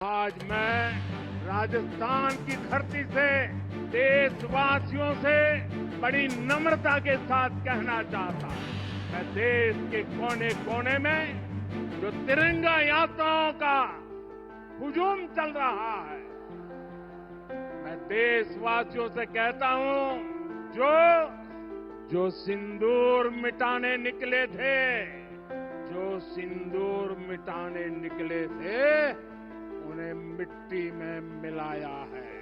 आज मैं राजस्थान की धरती से देशवासियों से बड़ी नम्रता के साथ कहना चाहता हूं, मैं देश के कोने कोने में जो तिरंगा यात्राओं का हुजूम चल रहा है, मैं देशवासियों से कहता हूं, जो सिंदूर मिटाने निकले थे, उन्हें मिट्टी में मिलाया है।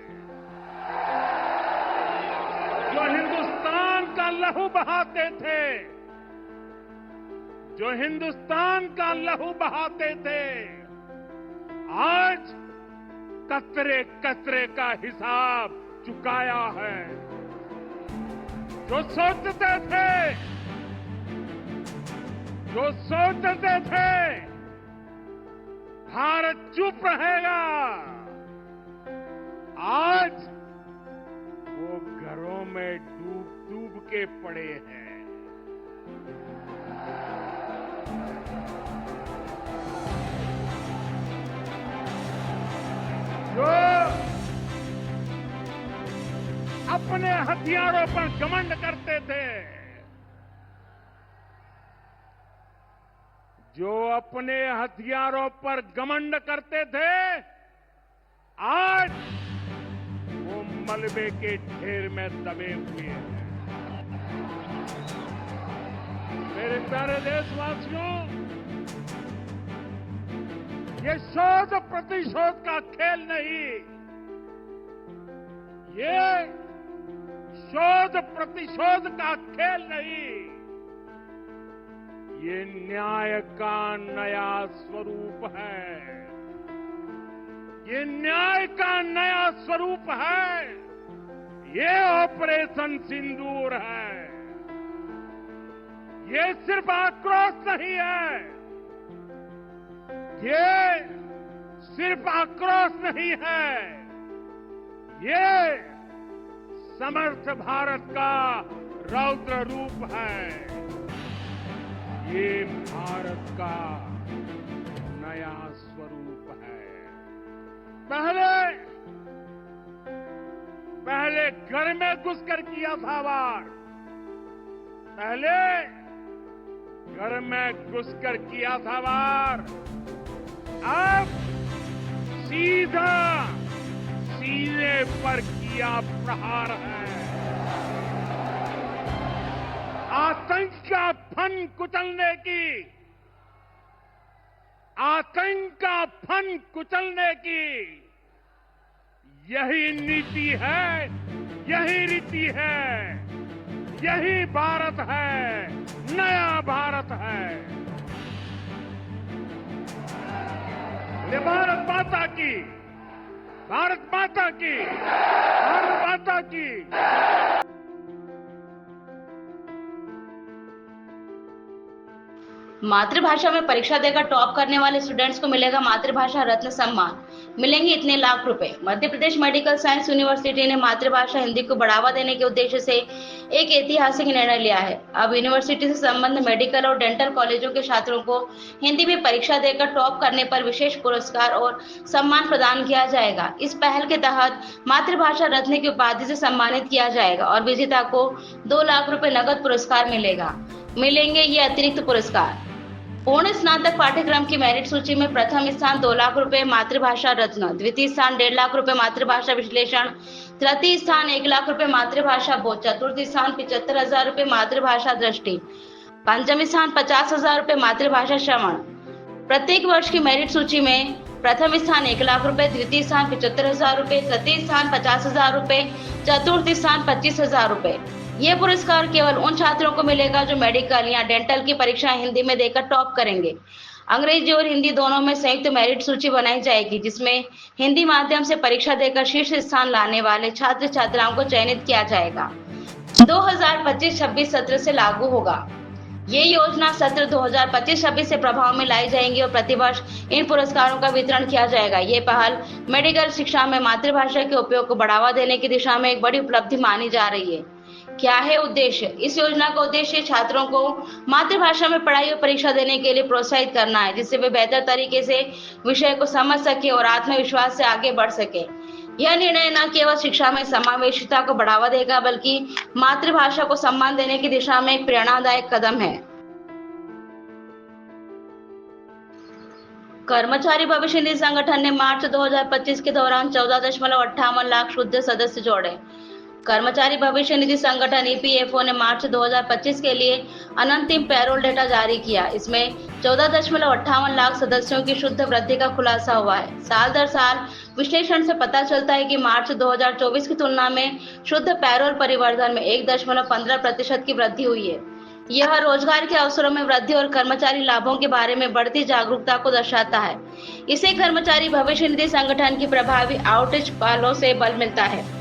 जो हिंदुस्तान का लहू बहाते थे, आज कतरे कतरे का हिसाब चुकाया है। जो सोचते थे भारत चुप रहेगा, आज वो घरों में डूब के पड़े हैं। जो अपने हथियारों पर घमंड करते थे, आज वो मलबे के ढेर में दबे हुए हैं। मेरे प्यारे देशवासियों, ये शोध प्रतिशोध का खेल नहीं, ये शोध प्रतिशोध का खेल नहीं, ये न्याय का नया स्वरूप है। ये ऑपरेशन सिंदूर है। ये सिर्फ आक्रोश नहीं है, ये समर्थ भारत का रौद्र रूप है। ये भारत का नया स्वरूप है। पहले घर में घुसकर किया था वार, अब सीधे पर किया प्रहार है। आतंक का फन कुचलने की यही नीति है, यही रीति है, यही भारत है, नया भारत है। ये भारत माता की मातृभाषा में परीक्षा देकर टॉप करने वाले स्टूडेंट्स को मिलेगा मातृभाषा रत्न सम्मान, मिलेंगे इतने लाख रुपए। Madhya Pradesh medical science university ने मातृभाषा हिंदी को बढ़ावा देने के उद्देश्य से एक ऐतिहासिक निर्णय लिया है। अब यूनिवर्सिटी से संबद्ध मेडिकल और डेंटल कॉलेजों के छात्रों को हिंदी में परीक्षा देकर टॉप करने पर विशेष पुरस्कार और सम्मान प्रदान किया जाएगा। इस पहल के तहत मातृभाषा रत्न की उपाधि से सम्मानित किया जाएगा और विजेता को 2 लाख रुपए नगद पुरस्कार मिलेंगे ये अतिरिक्त पुरस्कार। पूर्ण स्नातक पाठ्यक्रम की मेरिट सूची में प्रथम स्थान 2 लाख रुपए मातृभाषा रत्न, द्वितीय स्थान 1.5 लाख रुपए मातृभाषा विश्लेषण, तृतीय स्थान 1 लाख रुपए मातृभाषा बोध, चतुर्थ स्थान 75,000 रुपए मातृभाषा दृष्टि, पंचम स्थान 50,000 रुपए मातृभाषा श्रवण। प्रत्येक वर्ष की मेरिट सूची में प्रथम स्थान 1 लाख रुपए, द्वितीय स्थान 75,000 रुपए, तृतीय स्थान 50,000 रुपए, चतुर्थ स्थान 25,000 रुपए। ये पुरस्कार केवल उन छात्रों को मिलेगा जो मेडिकल या डेंटल की परीक्षा हिंदी में देकर टॉप करेंगे। अंग्रेजी और हिंदी दोनों में संयुक्त मेरिट सूची बनाई जाएगी, जिसमें हिंदी माध्यम से परीक्षा देकर शीर्ष स्थान लाने वाले छात्र छात्राओं को चयनित किया जाएगा। 2025-26 सत्र से लागू होगा। ये योजना सत्र 2025-26 से प्रभाव में लाई जाएंगी और प्रतिवर्ष इन पुरस्कारों का वितरण किया जाएगा। ये पहल मेडिकल शिक्षा में मातृभाषा के उपयोग को बढ़ावा देने की दिशा में एक बड़ी उपलब्धि मानी जा रही है। क्या है उद्देश्य? इस योजना का उद्देश्य छात्रों को मातृभाषा में पढ़ाई और परीक्षा देने के लिए प्रोत्साहित करना है, जिससे वे बेहतर तरीके से विषय को समझ सके और आत्मविश्वास से आगे बढ़ सके। यह निर्णय न केवल शिक्षा में समावेशिता को बढ़ावा देगा, बल्कि मातृभाषा को सम्मान देने की दिशा में एक प्रेरणादायक कदम है। कर्मचारी भविष्य निधि संगठन ने मार्च 2025 के दौरान 14.58 लाख शुद्ध सदस्य जोड़े। कर्मचारी भविष्य निधि संगठन ईपीएफओ ने मार्च 2025 के लिए अंतिम पैरोल डेटा जारी किया। इसमें 14.58 लाख सदस्यों की शुद्ध वृद्धि का खुलासा हुआ है। साल दर साल विश्लेषण से पता चलता है कि मार्च 2024 की तुलना में शुद्ध पैरोल परिवर्धन में 1.15% की वृद्धि हुई है। यह रोजगार के अवसरों में वृद्धि और कर्मचारी लाभों के बारे में बढ़ती जागरूकता को दर्शाता है। इसे कर्मचारी भविष्य निधि संगठन की प्रभावी आउटरीच पहलों से बल मिलता है।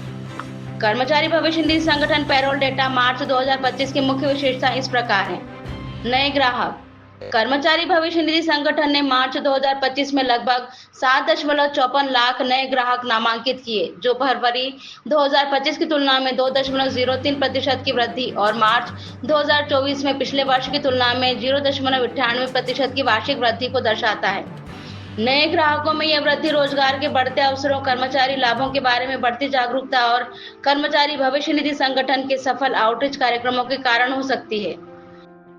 कर्मचारी भविष्य निधि संगठन पैरोल डेटा मार्च 2025 की मुख्य विशेषता इस प्रकार है। नए ग्राहक। कर्मचारी भविष्य निधि संगठन ने मार्च 2025 में लगभग 7.54 लाख नए ग्राहक नामांकित किए, जो फरवरी 2025 की तुलना में 2.03% की वृद्धि और मार्च 2024 में पिछले वर्ष की तुलना में 0.98% की वार्षिक वृद्धि को दर्शाता है। नए ग्राहकों में यह वृद्धि रोजगार के बढ़ते अवसरों, कर्मचारी लाभों के बारे में बढ़ती जागरूकता और कर्मचारी भविष्य निधि संगठन के सफल आउटरीच कार्यक्रमों के कारण हो सकती है।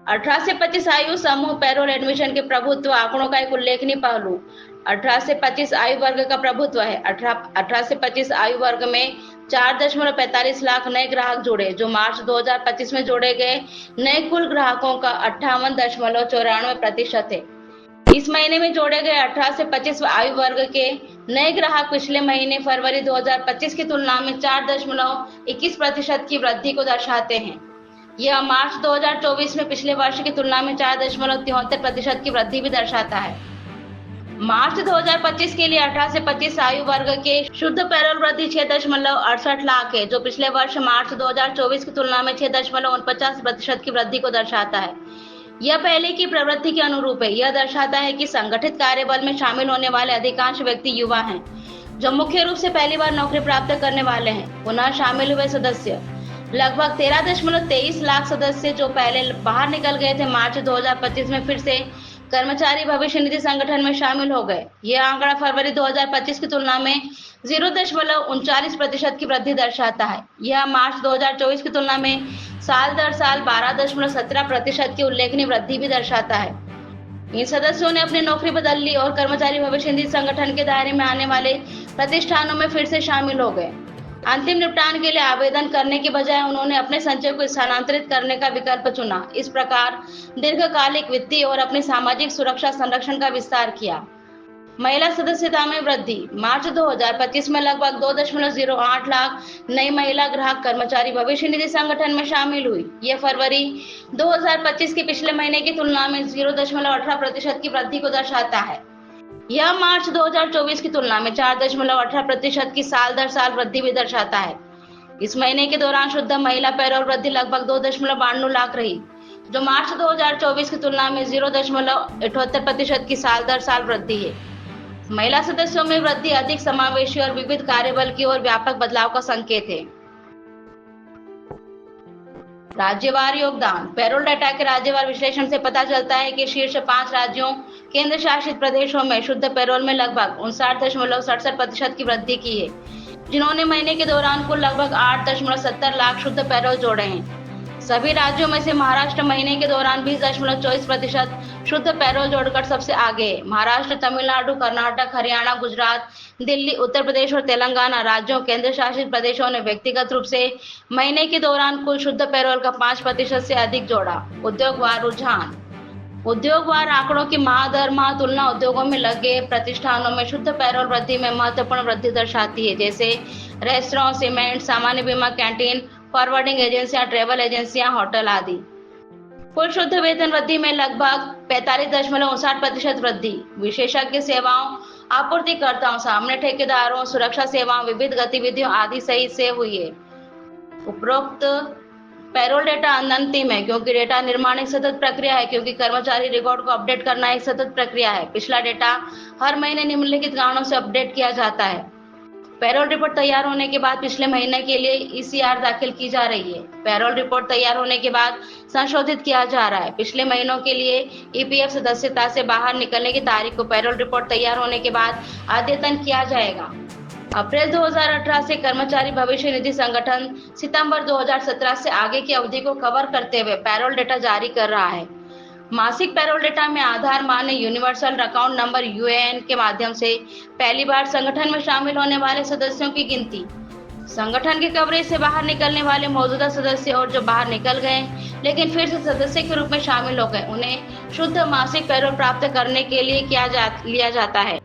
18 से 25 आयु समूह पैरोल एडमिशन के प्रभुत्व आंकड़ों का एक उल्लेखनीय पहलू 18 से 25 आयु वर्ग का प्रभुत्व है। 18 से 25 आयु वर्ग में 4.45 लाख नए ग्राहक जुड़े, जो मार्च 2025 में जोड़े गए नए कुल ग्राहकों का 58.94% है। इस महीने में जोड़े गए 18 से 25 आयु वर्ग के नए ग्राहक पिछले महीने फरवरी 2025 की तुलना में 4.21% की वृद्धि को दर्शाते हैं। यह मार्च 2024 में पिछले वर्ष की तुलना में 4.73% की वृद्धि भी दर्शाता है। मार्च 2025 के लिए 18 से 25 आयु वर्ग के शुद्ध पैरोल वृद्धि 6.68 लाख है, जो पिछले वर्ष मार्च 2024 की तुलना में 6.49% की वृद्धि को दर्शाता है। यह पहले की प्रवृत्ति के अनुरूप है। यह दर्शाता है कि संगठित कार्यबल में शामिल होने वाले अधिकांश व्यक्ति युवा हैं, जो मुख्य रूप से पहली बार नौकरी प्राप्त करने वाले हैं। पुनः शामिल हुए सदस्य लगभग 13.23 लाख सदस्य जो पहले बाहर निकल गए थे, मार्च 2025 में फिर से कर्मचारी भविष्य निधि संगठन में शामिल हो गए। यह आंकड़ा फरवरी 2025 की तुलना में 0.39% की वृद्धि दर्शाता है। यह मार्च 2024 की तुलना में साल दर साल 12.17% की उल्लेखनीय वृद्धि भी दर्शाता है। इन सदस्यों ने अपनी नौकरी बदल ली और कर्मचारी भविष्य निधि संगठन के दायरे में आने वाले प्रतिष्ठानों में फिर से शामिल हो गए। अंतिम निपटान के लिए आवेदन करने के बजाय उन्होंने अपने संचय को स्थानांतरित करने का विकल्प चुना। इस प्रकार दीर्घकालिक वित्तीय और अपनी सामाजिक सुरक्षा संरक्षण का विस्तार किया। महिला सदस्यता में वृद्धि। मार्च 2025 में लगभग 2.08 लाख नई महिला ग्राहक कर्मचारी भविष्य निधि संगठन में शामिल हुई। यह फरवरी 2025 के पिछले महीने की तुलना में 0.18% की वृद्धि को दर्शाता है। यह मार्च 2024 की तुलना में 4.18% की साल दर साल वृद्धि भी दर्शाता है। इस महीने के दौरान शुद्ध महिला पैरोल वृद्धि लगभग 2.92 लाख रही, जो मार्च 2024 की तुलना में 0.78% की साल दर साल वृद्धि है। महिला सदस्यों में वृद्धि अधिक समावेशी और विविध कार्यबल की ओर व्यापक बदलाव का संकेत है। राज्यवार योगदान। पैरोल डेटा के राज्यवार विश्लेषण से पता चलता है कि शीर्ष 5 राज्यों केंद्र शासित प्रदेशों में शुद्ध पैरोल में लगभग 59.67% की वृद्धि की है, जिन्होंने महीने के दौरान कुल लगभग 8.70 लाख शुद्ध पैरोल जोड़े हैं। सभी राज्यों में से महाराष्ट्र महीने के दौरान 20.24% शुद्ध पैरोल जोड़कर सबसे आगे है। महाराष्ट्र, तमिलनाडु, कर्नाटक, हरियाणा, गुजरात, दिल्ली, उत्तर प्रदेश और तेलंगाना राज्यों केंद्र शासित प्रदेशों ने व्यक्तिगत रूप से महीने के दौरान कुल शुद्ध पैरोल का 5% से अधिक जोड़ा। उद्योगवार रुझान। उद्योगवार आंकड़ों की माह दर माह तुलना उद्योगों में लगे प्रतिष्ठानों में शुद्ध पैरोल वृद्धि में महत्वपूर्ण वृद्धि दर्शाती है, जैसे रेस्टोरेंट, सीमेंट, सामान्य बीमा, कैंटीन, फॉरवर्डिंग एजेंसियां, ट्रेवल एजेंसियां, होटल आदि। कुल शुद्ध वेतन वृद्धि में लगभग 45.59% वृद्धि विशेषज्ञ सेवाओं, आपूर्तिकर्ताओं, सामने ठेकेदारों, सुरक्षा सेवाओं, विविध गतिविधियों आदि सहित से हुई है। उपरोक्त पैरोल डेटा अंतिम है क्योंकि डेटा निर्माण एक सतत प्रक्रिया है, क्योंकि कर्मचारी रिकॉर्ड को अपडेट करना एक सतत प्रक्रिया है। पिछला डेटा हर महीने निम्नलिखित कारणों से अपडेट किया जाता है। पैरोल रिपोर्ट तैयार होने के बाद पिछले महीने के लिए ईसीआर दाखिल की जा रही है। पैरोल रिपोर्ट तैयार होने के बाद संशोधित किया जा रहा है। पिछले महीनों के लिए ईपीएफ सदस्यता से बाहर निकलने की तारीख को पैरोल रिपोर्ट तैयार होने के बाद अद्यतन किया जाएगा। अप्रैल 2018 से कर्मचारी भविष्य निधि संगठन सितंबर 2017 से आगे की अवधि को कवर करते हुए पैरोल डेटा जारी कर रहा है। मासिक पैरोल डेटा में आधार मान्य यूनिवर्सल अकाउंट नंबर यूएएन के माध्यम से पहली बार संगठन में शामिल होने वाले सदस्यों की गिनती, संगठन के कवरेज से बाहर निकलने वाले मौजूदा सदस्य और जो बाहर निकल गए लेकिन फिर से सदस्य के रूप में शामिल हो गए, उन्हें शुद्ध मासिक पैरोल प्राप्त करने के लिए लिया जाता है।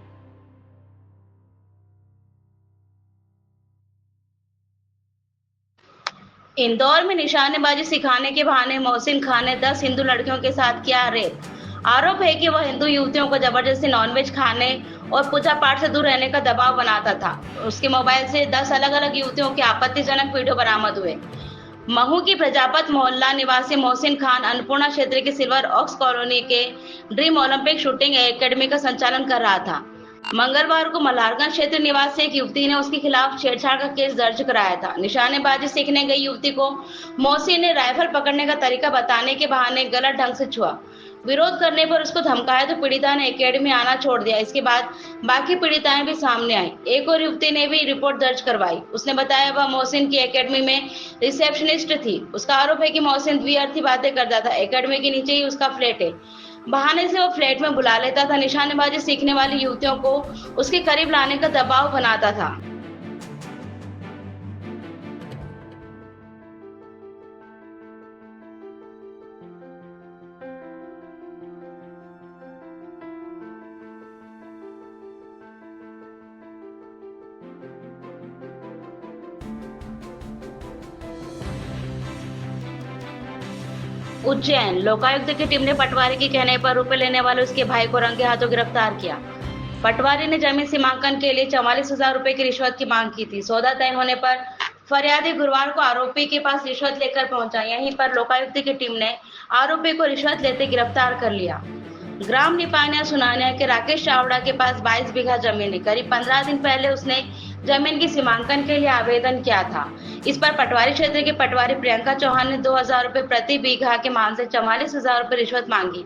इंदौर में निशानेबाजी सिखाने के बहाने मोहसिन खान ने 10 हिंदू लड़कियों के साथ किया रेप। आरोप है कि वह हिंदू युवतियों को जबरदस्ती नॉनवेज खाने और पूजा पाठ से दूर रहने का दबाव बनाता था। उसके मोबाइल से 10 अलग अलग युवतियों के आपत्तिजनक वीडियो बरामद हुए। महू की प्रजापत मोहल्ला निवासी मोहसिन खान अन्नपूर्णा क्षेत्र के सिल्वर ऑक्स कॉलोनी के ड्रीम ओलंपिक शूटिंग एकेडमी का संचालन कर रहा था। मंगलवार को मल्हारगंज क्षेत्र निवासी एक युवती ने उसके खिलाफ छेड़छाड़ का केस दर्ज कराया था। निशानेबाजी सीखने गई युवती को मोहसिन ने राइफल पकड़ने का तरीका बताने के बहाने गलत ढंग से छुआ। विरोध करने पर उसको धमकाया तो पीड़िता ने एकेडमी आना छोड़ दिया। इसके बाद बाकी पीड़िताएं भी सामने आई। एक और युवती ने भी रिपोर्ट दर्ज करवाई। उसने बताया वह मोहसिन की एकेडमी में रिसेप्शनिस्ट थी। उसका आरोप है कि मोहसिन द्विअर्थी बातें करता था। एकेडमी के नीचे ही उसका फ्लैट है। बहाने से वो फ्लैट में बुला लेता था। निशानेबाजी सीखने वाली युवतियों को उसके करीब लाने का दबाव बनाता था। उज्जैन लोकायुक्त की टीम ने पटवारी के कहने पर रुपए लेने वाले उसके भाई को रंगे हाथों गिरफ्तार किया। पटवारी ने जमीन सीमांकन के लिए 44,000 रुपए की रिश्वत की मांग की थी। सौदा तय होने पर फरियादी गुरुवार को आरोपी के पास रिश्वत लेकर पहुंचा। यहीं पर लोकायुक्त की टीम ने आरोपी को रिश्वत लेते गिरफ्तार कर लिया। ग्राम निपानिया सुनानिया के राकेश चावड़ा के पास 22 बीघा जमीन है। करीब 15 दिन पहले उसने जमीन की सीमांकन के लिए आवेदन किया था। इस पर पटवारी क्षेत्र के पटवारी प्रियंका चौहान ने 2,000 रुपए प्रति बीघा के मान से 44,000 रुपए रिश्वत मांगी।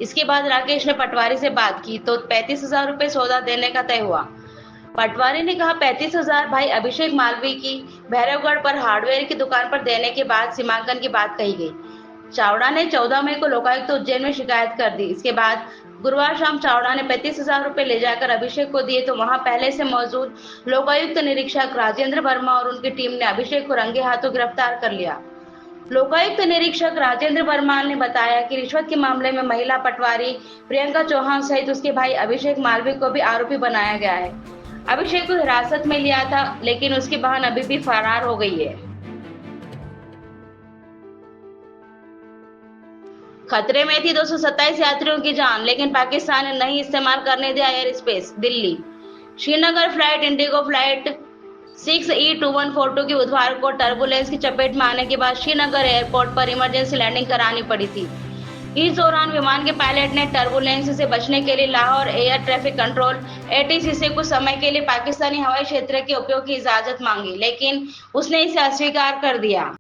इसके बाद राकेश ने पटवारी से बात की तो 35,000 रुपए सौदा देने का तय हुआ। पटवारी ने कहा 35,000 भाई अभिषेक मालवी की भैरवगढ़ पर हार्डवेयर की दुकान पर देने के बाद सीमांकन की बात कही गई। चावड़ा ने 14 मई को लोकायुक्त उज्जैन में शिकायत कर दी। इसके बाद गुरुवार शाम चावड़ा ने 35,000 रुपए ले जाकर अभिषेक को दिए तो वहां पहले से मौजूद लोकायुक्त निरीक्षक राजेंद्र वर्मा और उनकी टीम ने अभिषेक को रंगे हाथों गिरफ्तार कर लिया। लोकायुक्त निरीक्षक राजेंद्र वर्मा ने बताया कि रिश्वत के मामले में महिला पटवारी प्रियंका चौहान सहित उसके भाई अभिषेक मालवी को भी आरोपी बनाया गया है। अभिषेक को हिरासत में लिया था लेकिन उसकी बहन अभी भी फरार हो गई है। खतरे में थी 227 यात्रियों की जान, लेकिन पाकिस्तान ने नहीं इस्तेमाल करने दिया air space. Delhi Srinagar flight Indigo flight 6E2142 की बुधवार को टर्बुलेंस की चपेट में आने के बाद श्रीनगर एयरपोर्ट पर इमरजेंसी लैंडिंग करानी पड़ी थी। इस दौरान विमान के पायलट ने टर्बुलेंस से बचने के लिए Lahore air traffic control ATC से कुछ समय के लिए पाकिस्तानी हवाई क्षेत्र के उपयोग की इजाजत मांगी, लेकिन उसने इसे अस्वीकार कर दिया।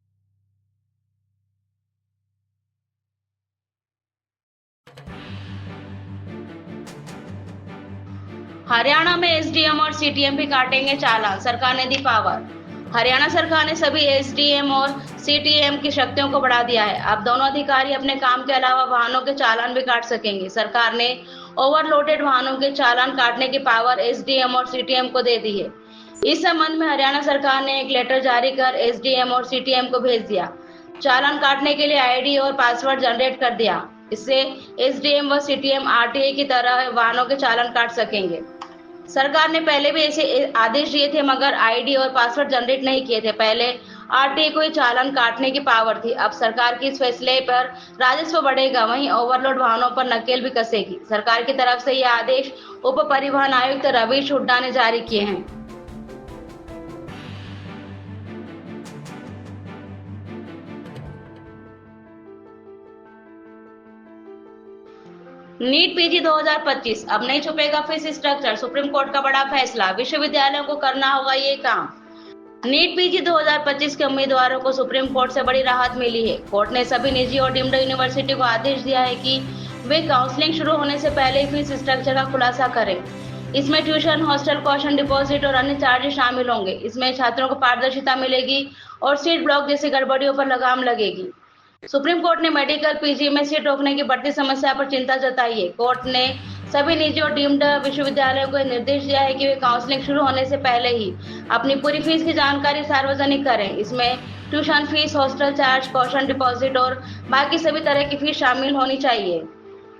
हरियाणा में SDM और CTM भी काटेंगे चालान, सरकार ने दी पावर। हरियाणा सरकार ने सभी SDM और CTM की शक्तियों को बढ़ा दिया है। अब दोनों अधिकारी अपने काम के अलावा वाहनों के चालान भी काट सकेंगे। सरकार ने ओवरलोडेड वाहनों के चालान काटने की पावर SDM और CTM को दे दी है। इस संबंध में हरियाणा सरकार ने एक लेटर जारी कर SDM और CTM को भेज दिया। चालान काटने के लिए ID और पासवर्ड जनरेट कर दिया। इससे SDM व CTM RTA की तरह वाहनों के चालान काट सकेंगे। सरकार ने पहले भी ऐसे आदेश दिए थे मगर ID और पासवर्ड जनरेट नहीं किए थे। पहले RTA को ही चालान काटने की पावर थी। अब सरकार के इस फैसले पर राजस्व बढ़ेगा, वहीं ओवरलोड वाहनों पर नकेल भी कसेगी। सरकार की तरफ से यह आदेश उप परिवहन आयुक्त रवीश हुड्डा ने जारी किए हैं। नीट पीजी 2025 अब नहीं छुपेगा फीस स्ट्रक्चर, सुप्रीम कोर्ट का बड़ा फैसला, विश्वविद्यालयों को करना होगा ये काम। नीट पीजी 2025 के उम्मीदवारों को सुप्रीम कोर्ट से बड़ी राहत मिली है। कोर्ट ने सभी निजी और डीम्ड यूनिवर्सिटी को आदेश दिया है कि वे काउंसलिंग शुरू होने से पहले ही फीस स्ट्रक्चर का खुलासा करें। इसमें ट्यूशन, हॉस्टल, कॉशन डिपॉजिट और अन्य चार्जेस शामिल होंगे। इसमें छात्रों को पारदर्शिता मिलेगी और सीट ब्लॉक जैसी गड़बड़ियों पर लगाम लगेगी। सुप्रीम कोर्ट ने मेडिकल पीजी में सीट रोकने की बढ़ती समस्या पर चिंता जताई है। कोर्ट ने सभी निजी और डीम्ड विश्वविद्यालयों को निर्देश दिया है कि वे काउंसलिंग शुरू होने से पहले ही अपनी पूरी फीस की जानकारी सार्वजनिक करें। इसमें tuition fees, hostel charge, caution deposit और बाकी सभी तरह की फीस शामिल होनी चाहिए।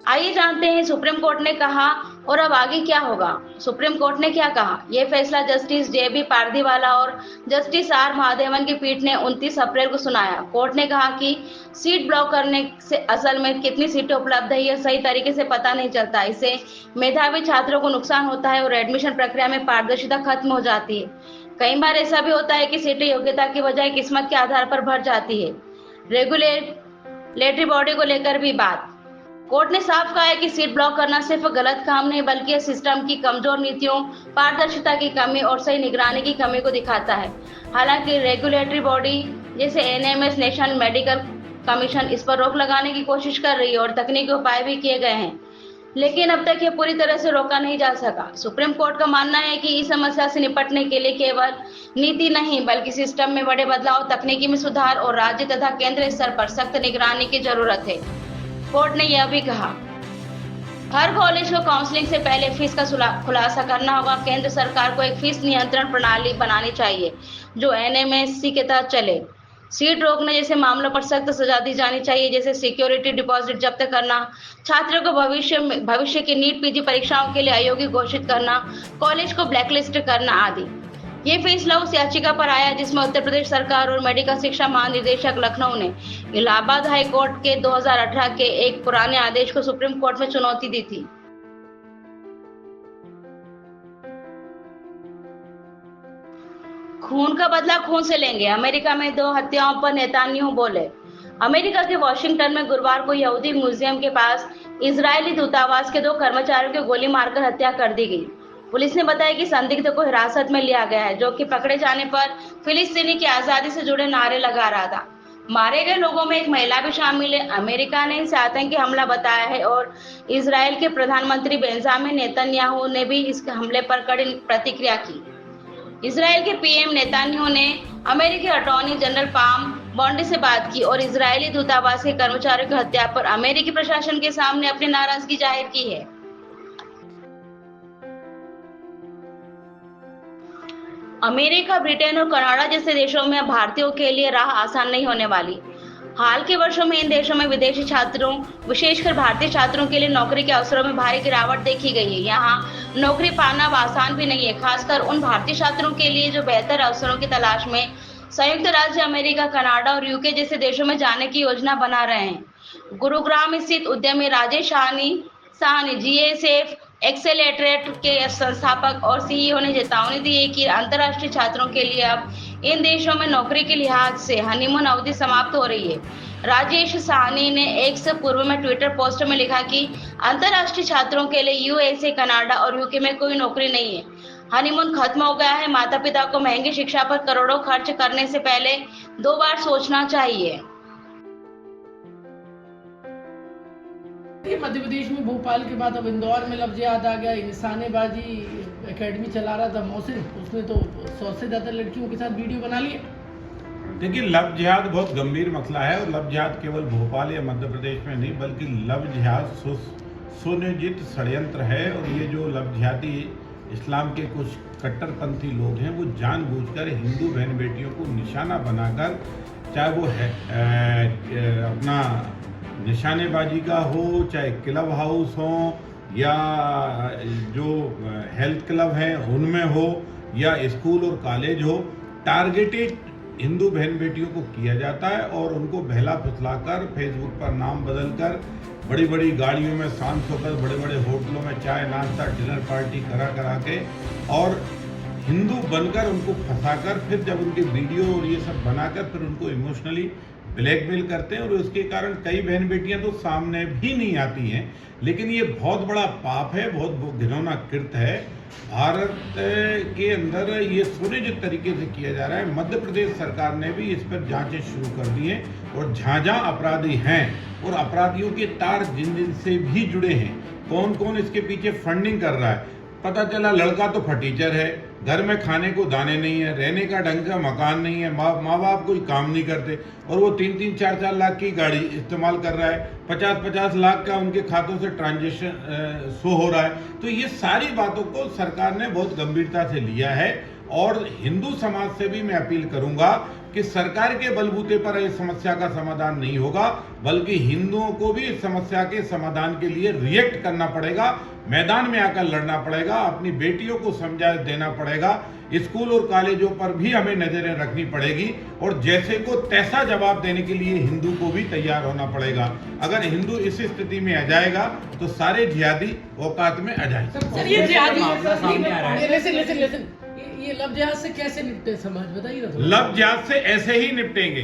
आइए जानते हैं सुप्रीम कोर्ट ने कहा और अब आगे क्या होगा। सुप्रीम कोर्ट ने क्या कहा, यह फैसला जस्टिस JB पारदीवाला और जस्टिस R महादेवन की पीठ ने 29 अप्रैल को सुनाया। कोर्ट ने कहा कि सीट ब्लॉक करने से असल में कितनी सीटें उपलब्ध है यह सही तरीके से पता नहीं चलता। इससे मेधावी छात्रों को नुकसान होता है और एडमिशन प्रक्रिया में पारदर्शिता खत्म हो जाती है। कई बार ऐसा भी होता है कि सीटें योग्यता की बजाय किस्मत के आधार पर भर जाती है। रेगुलेटरी बॉडी को लेकर भी बात, कोर्ट ने साफ कहा है कि सीट ब्लॉक करना सिर्फ गलत काम नहीं बल्कि यह सिस्टम की कमजोर नीतियों, पारदर्शिता की कमी और सही निगरानी की कमी को दिखाता है। हालांकि रेगुलेटरी बॉडी जैसे NMS नेशनल मेडिकल कमीशन इस पर रोक लगाने की कोशिश कर रही है और तकनीकी उपाय भी किए गए हैं, लेकिन अब तक यह पूरी तरह से रोका नहीं जा सका। सुप्रीम कोर्ट का मानना है कि इस समस्या से निपटने के लिए केवल नीति नहीं बल्कि सिस्टम में बड़े बदलाव, तकनीकी में सुधार और राज्य तथा केंद्रीय स्तर पर सख्त निगरानी की जरूरत है। कोर्ट ने यह भी कहा, हर कॉलेज को काउंसलिंग से पहले फीस का खुलासा करना होगा। केंद्र सरकार को एक फीस नियंत्रण प्रणाली बनानी चाहिए जो NMSC के तहत चले। सीट रोकने जैसे मामलों पर सख्त सजा दी जानी चाहिए, जैसे सिक्योरिटी डिपॉजिट जब्त करना, छात्रों को भविष्य की नीट पीजी परीक्षाओं के लिए अयोग्य घोषित करना, कॉलेज को ब्लैकलिस्ट करना आदि। ये फैसला उस याचिका पर आया जिसमें उत्तर प्रदेश सरकार और मेडिकल शिक्षा महानिदेशक लखनऊ ने इलाहाबाद हाई कोर्ट के 2018 के एक पुराने आदेश को सुप्रीम कोर्ट में चुनौती दी थी। खून का बदला खून से लेंगे, अमेरिका में 2 हत्याओं पर नेतान्याहू बोले। अमेरिका के वॉशिंगटन में गुरुवार को यहूदी म्यूजियम के पास इजरायली दूतावास के 2 कर्मचारियों की गोली मारकर हत्या कर दी गई। पुलिस ने बताया कि संदिग्ध को हिरासत में लिया गया है, जो कि पकड़े जाने पर फिलिस्तीनी की आजादी से जुड़े नारे लगा रहा था। मारे गए लोगों में एक महिला भी शामिल है। अमेरिका ने इसे आतंकी हमला बताया है और इजराइल के प्रधानमंत्री बेंजामिन नेतन्याहू ने भी इस हमले पर कड़ी प्रतिक्रिया की। इजराइल के PM नेतन्याहू ने अमेरिकी अटॉर्नी जनरल पाम बॉन्डी से बात की और इजरायली दूतावास के कर्मचारियों की हत्या पर अमेरिकी प्रशासन के सामने अपनी नाराजगी जाहिर की है। अमेरिका, ब्रिटेन और कनाडा जैसे देशों में भारतीयों के लिए राह आसान नहीं होने वाली। हाल के वर्षों में इन देशों में विदेशी छात्रों, विशेषकर भारतीय छात्रों के लिए नौकरी के अवसरों में भारी गिरावट देखी गई है। यहाँ नौकरी पाना आसान भी नहीं है, खासकर उन भारतीय छात्रों के लिए जो बेहतर अवसरों की तलाश में संयुक्त राज्य अमेरिका, कनाडा और UK जैसे देशों में जाने की योजना बना रहे हैं। गुरुग्राम स्थित उद्यमी राजेश साहनी GSF एक्सेलेरेटर के संस्थापक और CEO ने चेतावनी दी है कि अंतर्राष्ट्रीय छात्रों के लिए अब इन देशों में नौकरी के लिहाज से हनीमून अवधि समाप्त हो रही है। राजेश साहनी ने एक से पूर्व में ट्विटर पोस्ट में लिखा कि अंतर्राष्ट्रीय छात्रों के लिए USA, कनाडा और UK में कोई नौकरी नहीं है। हनीमून खत्म हो गया है। माता पिता को महंगी शिक्षा पर करोड़ों खर्च करने से पहले 2 बार सोचना चाहिए। मध्य प्रदेश में भोपाल के बाद अब इंदौर में लव जिहाद आ गया। निशानेबाजी एकेडमी चला रहा था मोहसिन, उसने तो 100 से ज्यादा लड़कियों के साथ वीडियो बना लिए। देखिए, लव जिहाद बहुत गंभीर मसला है और लव जिहाद केवल भोपाल या मध्य प्रदेश में नहीं बल्कि लव जिहाद सुनियोजित षड्यंत्र है। और ये जो लव जिहादी इस्लाम के कुछ कट्टरपंथी लोग हैं वो जानबूझकर हिंदू बहन बेटियों को निशाना बनाकर, चाहे वो अपना निशानेबाजी का हो, चाहे क्लब हाउस हो या जो हेल्थ क्लब हैं उनमें हो या स्कूल और कॉलेज हो, टारगेटेड हिंदू बहन बेटियों को किया जाता है और उनको बहला फुसलाकर फेसबुक पर नाम बदलकर बड़ी बड़ी गाड़ियों में शांत होकर बड़े बड़े होटलों में चाय नाश्ता डिनर पार्टी करा के और हिंदू बनकर उनको फंसाकर फिर जब उनके वीडियो और ये सब बनाकर फिर उनको इमोशनली ब्लैकमेल करते हैं और उसके कारण कई बहन बेटियां तो सामने भी नहीं आती हैं। लेकिन ये बहुत बड़ा पाप है, बहुत घिनौना कृत्य है। भारत के अंदर ये सुनिश्चित तरीके से किया जा रहा है। मध्य प्रदेश सरकार ने भी इस पर जांचें शुरू कर दी हैं और जहाँ अपराधी हैं और अपराधियों के तार जिन जिन से भी जुड़े हैं, कौन कौन इसके पीछे फंडिंग कर रहा है, पता चला लड़का तो फटीचर है, घर में खाने को दाने नहीं है, रहने का ढंग का मकान नहीं है, माँ बाप कोई काम नहीं करते और वो 3-3, 4-4 लाख की गाड़ी इस्तेमाल कर रहा है, 50-50 लाख का उनके खातों से ट्रांजैक्शन शो हो रहा है। तो ये सारी बातों को सरकार ने बहुत गंभीरता से लिया है और हिंदू समाज से भी मैं अपील करूंगा कि सरकार के बलबूते पर इस समस्या का समाधान नहीं होगा, बल्कि हिंदुओं को भी इस समस्या के समाधान के लिए रिएक्ट करना पड़ेगा, मैदान में आकर लड़ना पड़ेगा, अपनी बेटियों को समझा देना पड़ेगा, स्कूल और कॉलेजों पर भी हमें नजरें रखनी पड़ेगी और जैसे को तैसा जवाब देने के लिए हिंदू को भी तैयार होना पड़ेगा। अगर हिंदू इस स्थिति में आ जाएगा तो सारे जिहादी औकात में आ जाएंगे। सर ये जिहादी सामने आ रहा है, ये लव जिहाद से कैसे निपटे समाज, बताइए ना। लव जिहाद से ऐसे ही निपटेंगे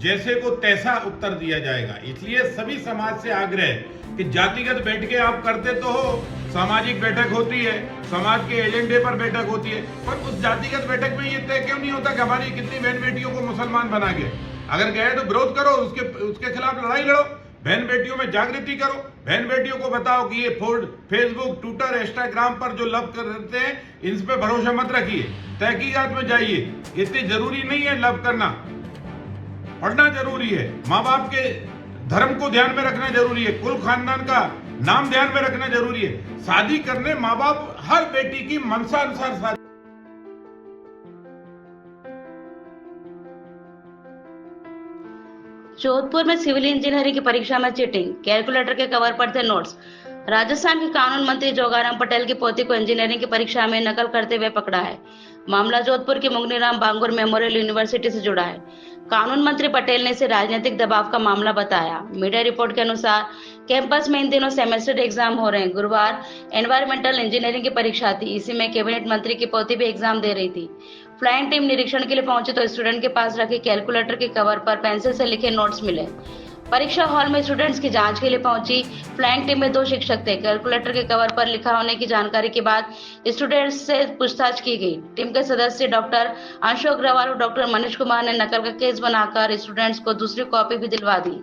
जैसे को तैसा उत्तर दिया जाएगा। इसलिए सभी समाज से आग्रह है कि जातिगत बैठ के आप करते तो हो, सामाजिक बैठक होती है, समाज के एजेंडे पर बैठक होती है, पर उस जातिगत बैठक में ये तय क्यों नहीं होता कि हमारी कितनी बहन बेटियों को मुसलमान बना गए। अगर गए तो विरोध करो, उसके खिलाफ लड़ाई लड़ो, बहन बेटियों में जागृति करो, बहन बेटियों को बताओ कि ये फेसबुक, ट्विटर, इंस्टाग्राम पर जो लव करते हैं इन पे भरोसा मत रखिए, तहकीकात में जाइए। इतनी जरूरी नहीं है लव करना, पढ़ना जरूरी है, माँ बाप के धर्म को ध्यान में रखना जरूरी है, कुल खानदान का नाम ध्यान में रखना जरूरी है। शादी करने माँ बाप हर बेटी की मनसा अनुसार शादी। जोधपुर में सिविल इंजीनियरिंग की परीक्षा में चीटिंग, कैलकुलेटर के कवर पर थे नोट्स। राजस्थान के कानून मंत्री जोगाराम पटेल की पोती को इंजीनियरिंग की परीक्षा में नकल करते हुए पकड़ा है। मामला जोधपुर के मुगनीराम बांगुर मेमोरियल यूनिवर्सिटी से जुड़ा है। कानून मंत्री पटेल ने इसे राजनीतिक दबाव का मामला बताया। मीडिया रिपोर्ट के अनुसार कैंपस में इन दिनों सेमेस्टर एग्जाम हो रहे हैं। गुरुवार एनवायरमेंटल इंजीनियरिंग की परीक्षा थी, इसी में कैबिनेट मंत्री की पोती भी एग्जाम दे रही थी। फ्लाइंग टीम निरीक्षण के लिए पहुंची तो स्टूडेंट के पास रखे कैलकुलेटर के कवर पर पेंसिल से लिखे नोट्स मिले। परीक्षा हॉल में स्टूडेंट्स की जांच के लिए पहुंची फ्लाइंग टीम में 2 शिक्षक थे। कैलकुलेटर के कवर पर लिखा होने की जानकारी के बाद स्टूडेंट्स से पूछताछ की गई। टीम के सदस्य डॉक्टर अंशु अग्रवाल और डॉक्टर मनीष कुमार ने नकल का केस बनाकर स्टूडेंट्स को दूसरी कॉपी भी दिलवा दी।